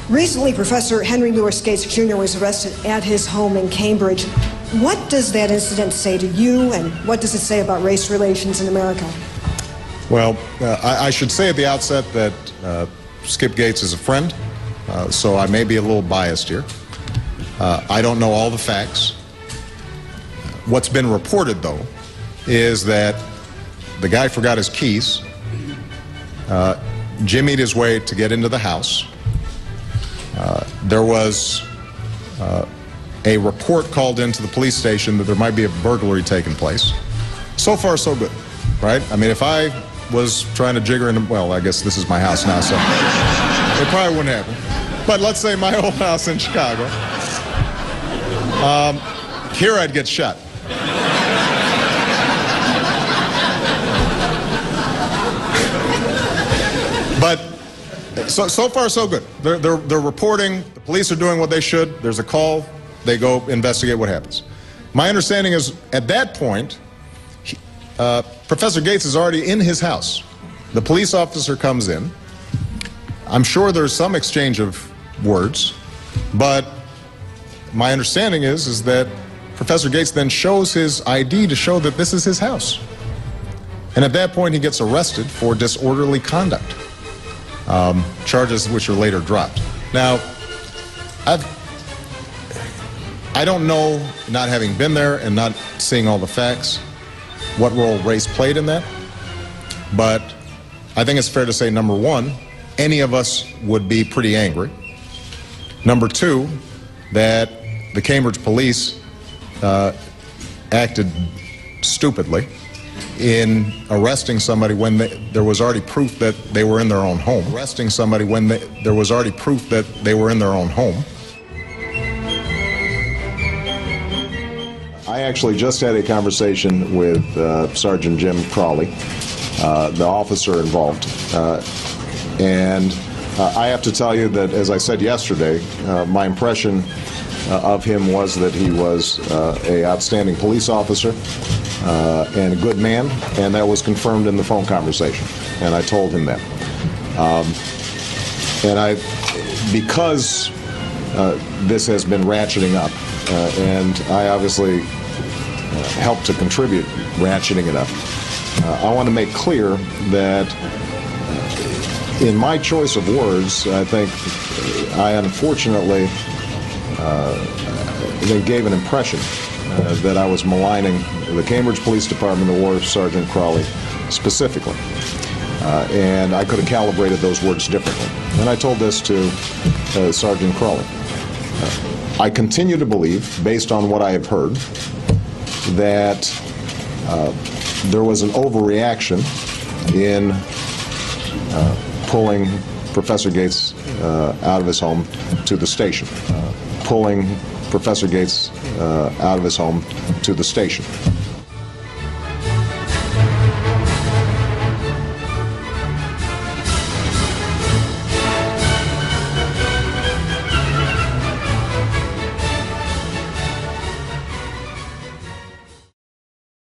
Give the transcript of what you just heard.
Recently, Professor Henry Louis Gates Jr. was arrested at his home in Cambridge. What does that incident say to you, and what does it say about race relations in America? Well, I should say at the outset that Skip Gates is a friend, so I may be a little biased here. I don't know all the facts. What's been reported, though, is that the guy forgot his keys, jimmied his way to get into the house. There was a report called into the police station that there might be a burglary taking place. So far, so good, right? I mean, if I was trying to jigger into, well, I guess this is my house now, so it probably wouldn't happen. But let's say my old house in Chicago. Here I'd get shot. But so far, so good. They're reporting. The police are doing what they should. There's a call. They go investigate what happens. My understanding is, at that point, Professor Gates is already in his house. The police officer comes in. I'm sure there's some exchange of words, but my understanding is that Professor Gates then shows his ID to show that this is his house. And at that point, he gets arrested for disorderly conduct. Charges which are later dropped. Now, I don't know, not having been there and not seeing all the facts, what role race played in that, but I think it's fair to say, number one, any of us would be pretty angry. Number two, that the Cambridge police acted stupidly in arresting somebody when there was already proof that they were in their own home. Arresting somebody when there was already proof that they were in their own home. I actually just had a conversation with Sergeant Jim Crawley, the officer involved. And I have to tell you that, as I said yesterday, my impression of him was that he was an outstanding police officer and a good man, and that was confirmed in the phone conversation, and I told him that. Because this has been ratcheting up, and I obviously helped to contribute ratcheting it up, I want to make clear that in my choice of words, I think I unfortunately gave an impression that I was maligning the Cambridge Police Department, the War Sergeant Crawley specifically. And I could have calibrated those words differently. And I told this to Sergeant Crawley. I continue to believe, based on what I have heard, that there was an overreaction in pulling Professor Gates out of his home to the station. Pulling Professor Gates out of his home to the station.